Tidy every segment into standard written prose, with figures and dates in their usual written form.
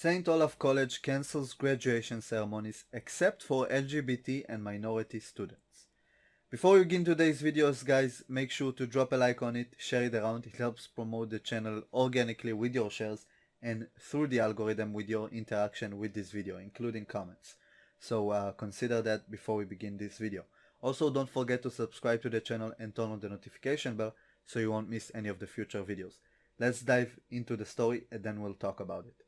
St. Olaf College cancels graduation ceremonies except for LGBT and minority students. Before we begin today's videos, guys, make sure to drop a like on it, share it around. It helps promote the channel organically with your shares and through the algorithm with your interaction with this video, including comments. So consider that before we begin this video. Also, don't forget to subscribe to the channel and turn on the notification bell so you won't miss any of the future videos. Let's dive into the story and then we'll talk about it.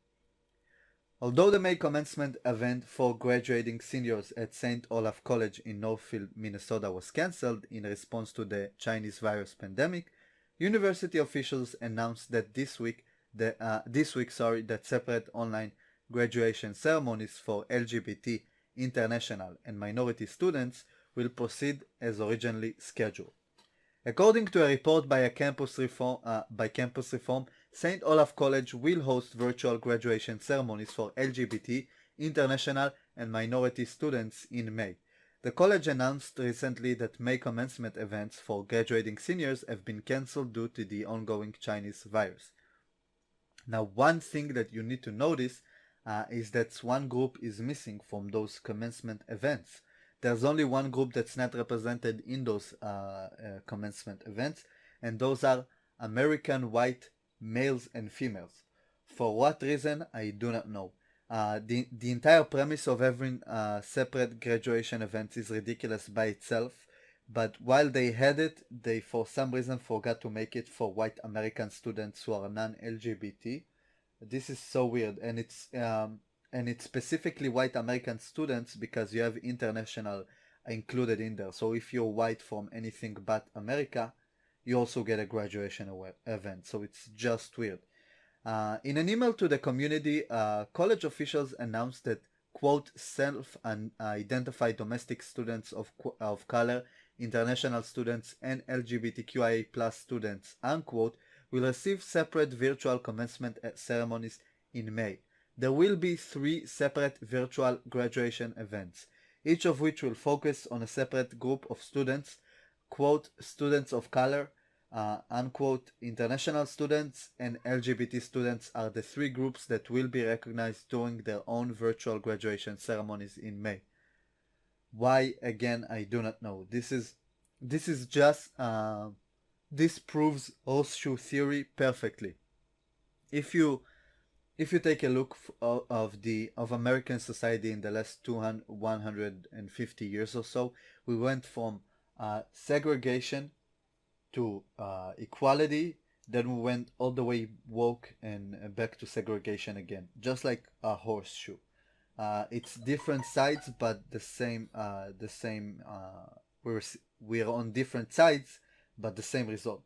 Although the May commencement event for graduating seniors at St. Olaf College in Northfield, Minnesota was cancelled in response to the Chinese virus pandemic, university officials announced that this week that separate online graduation ceremonies for LGBT, international, and minority students will proceed as originally scheduled. According to a report by Campus Reform, St. Olaf College will host virtual graduation ceremonies for LGBT, international, and minority students in May. The college announced recently that May commencement events for graduating seniors have been cancelled due to the ongoing Chinese virus. Now, one thing that you need to notice is that one group is missing from those commencement events. There's only one group that's not represented in those commencement events, and those are American white males and females. For what reason, I do not know. The entire premise of having separate graduation events is ridiculous by itself, but while they had it, they for some reason forgot to make it for white American students who are non-LGBT. This is so weird, and it's specifically white American students because you have international included in there. So if you're white from anything but America, you also get a graduation event. So it's just weird. In an email to the community, college officials announced that, quote, self-identified domestic students of color, international students, and LGBTQIA plus students, unquote, will receive separate virtual commencement ceremonies in May. There will be 3 separate virtual graduation events, each of which will focus on a separate group of students, quote, students of color, unquote, international students, and LGBT students are the 3 groups that will be recognized during their own virtual graduation ceremonies in May. Why, again, I do not know. This is just, this proves horseshoe theory perfectly. If you take a look of American society in the last 150 years or so, we went from segregation to equality, then we went all the way woke and back to segregation again, just like a horseshoe. It's different sides, but the same. We're on different sides, but the same result.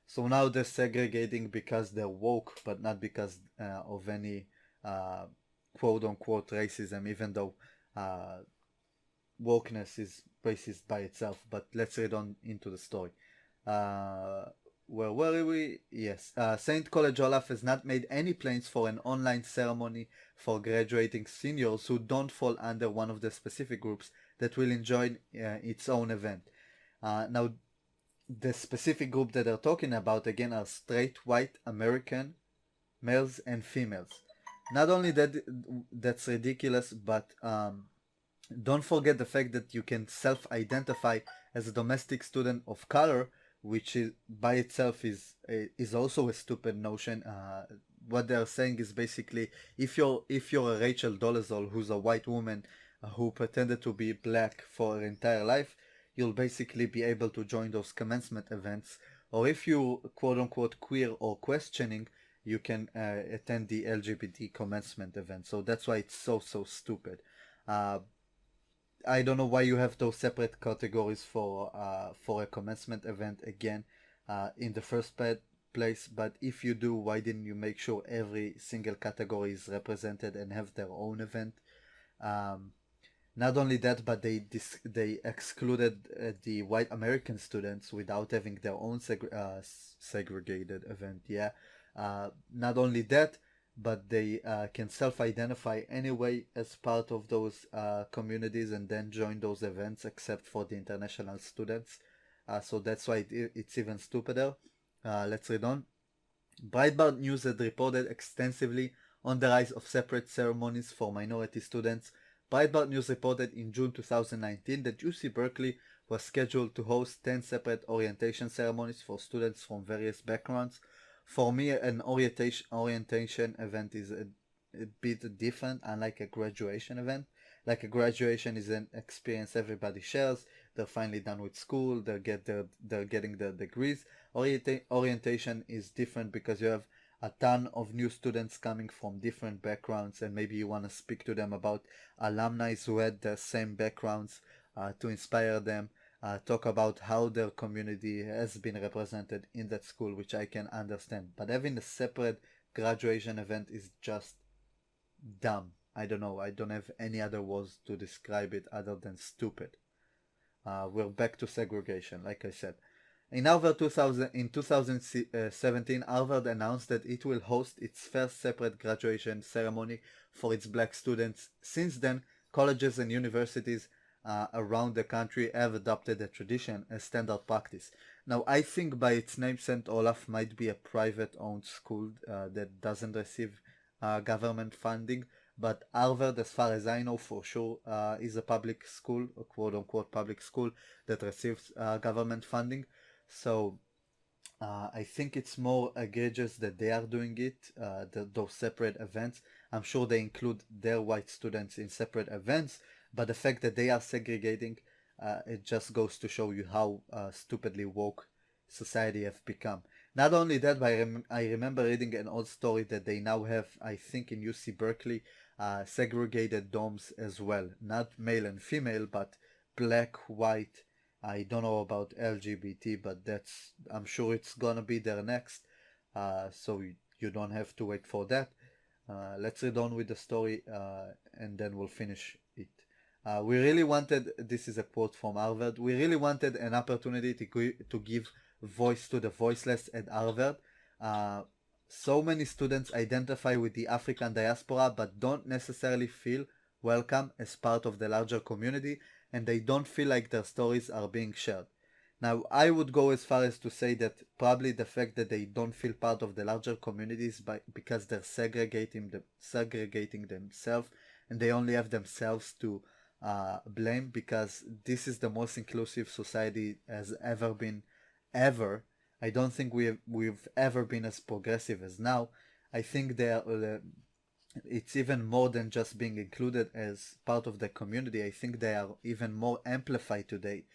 So now they're segregating because they're woke, but not because of any quote-unquote racism, even though wokeness is racist by itself. But let's read on into the story. Where were we? Yes. St. College Olaf has not made any plans for an online ceremony for graduating seniors who don't fall under one of the specific groups that will enjoy its own event. Now, the specific group that they're talking about again are straight white American males and females. Not only that, that's ridiculous, but don't forget the fact that you can self-identify as a domestic student of color, which is by itself is also a stupid notion. What they're saying is basically if you're a Rachel Dolezal, who's a white woman who pretended to be black for her entire life, you'll basically be able to join those commencement events. Or if you quote-unquote queer or questioning, you can attend the LGBT commencement event. So that's why it's so stupid. I don't know why you have those separate categories for a commencement event again in the first place, but if you do, why didn't you make sure every single category is represented and have their own event? Not only that, but they excluded the white American students without having their own segregated event. Yeah. Not only that, but they can self-identify anyway as part of those communities and then join those events, except for the international students. So that's why it's even stupider. Let's read on. Breitbart News had reported extensively on the rise of separate ceremonies for minority students, Breitbart News reported in June 2019 that UC Berkeley was scheduled to host 10 separate orientation ceremonies for students from various backgrounds. For me, an orientation event is a bit different, unlike a graduation event. Like a graduation is an experience everybody shares. They're finally done with school. They're getting their degrees. Orientation is different because you have a ton of new students coming from different backgrounds, and maybe you want to speak to them about alumni who had the same backgrounds to inspire them. Talk about how their community has been represented in that school, which I can understand. But having a separate graduation event is just dumb. I don't know. I don't have any other words to describe it other than stupid. We're back to segregation, like I said. In 2017, Harvard announced that it will host its first separate graduation ceremony for its black students. Since then, colleges and universities around the country have adopted the tradition as standard practice. Now, I think by its name, St. Olaf might be a private-owned school that doesn't receive government funding, but Harvard, as far as I know for sure, is a public school, a quote-unquote public school that receives government funding. So I think it's more egregious that they are doing it, those separate events. I'm sure they include their white students in separate events, but the fact that they are segregating, it just goes to show you how stupidly woke society have become. Not only that, but I remember reading an old story that they now have, I think in UC Berkeley, segregated dorms as well. Not male and female, but black, white. I don't know about LGBT, but I'm sure it's gonna be there next. So you don't have to wait for that. Let's read on with the story and then we'll finish it. We really wanted, this is a quote from Harvard, we really wanted an opportunity to give voice to the voiceless at Harvard. So many students identify with the African diaspora but don't necessarily feel welcome as part of the larger community, and they don't feel like their stories are being shared. Now, I would go as far as to say that probably the fact that they don't feel part of the larger communities because they're segregating themselves, and they only have themselves to blame, because this is the most inclusive society has ever been, ever. I don't think we've ever been as progressive as now. I think it's even more than just being included as part of the community. I think they are even more amplified today.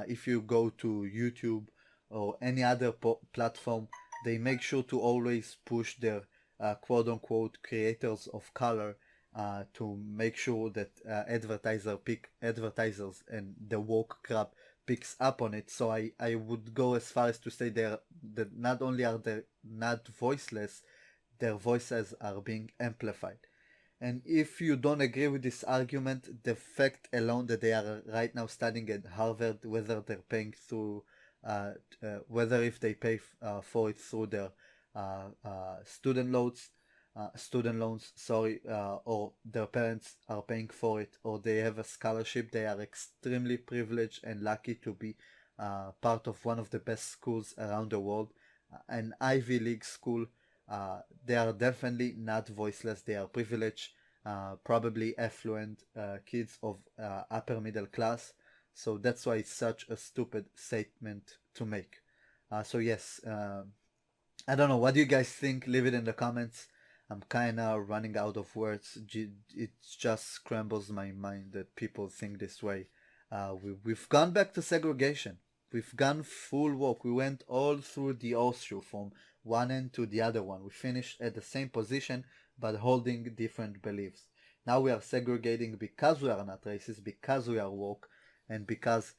If you go to YouTube or any other platform, they make sure to always push their quote-unquote creators of color to make sure that advertisers and the woke crowd picks up on it. So I would go as far as to say that not only are they not voiceless, their voices are being amplified. And if you don't agree with this argument, the fact alone that they are right now studying at Harvard, whether they're paying through, whether if they pay for it through their student loans, or their parents are paying for it, or they have a scholarship, they are extremely privileged and lucky to be part of one of the best schools around the world, an Ivy League school. They are definitely not voiceless. They are privileged, probably affluent kids of upper middle class. So that's why it's such a stupid statement to make. So yes, I don't know. What do you guys think? Leave it in the comments. I'm kind of running out of words. It just scrambles my mind that people think this way. We've gone back to segregation. We've gone full walk. We went all through the horseshoe from one end to the other one. We finished at the same position but holding different beliefs. Now we are segregating because we are not racist, because we are woke, and because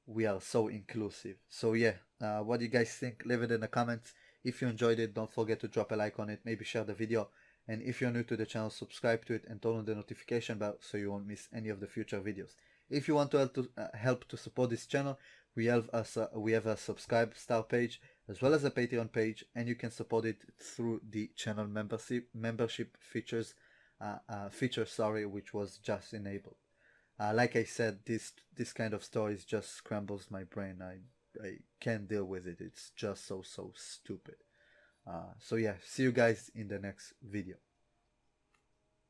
we are so inclusive. So yeah, what do you guys think? Leave it in the comments. If you enjoyed it, don't forget to drop a like on it, maybe share the video, and if you're new to the channel, subscribe to it and turn on the notification bell so you won't miss any of the future videos. If you want to help to support this channel, we have a subscribe star page as well as a Patreon page, and you can support it through the channel membership features, which was just enabled. Like I said, this kind of stories just scrambles my brain. I can't deal with it. It's just so stupid. So yeah, see you guys in the next video.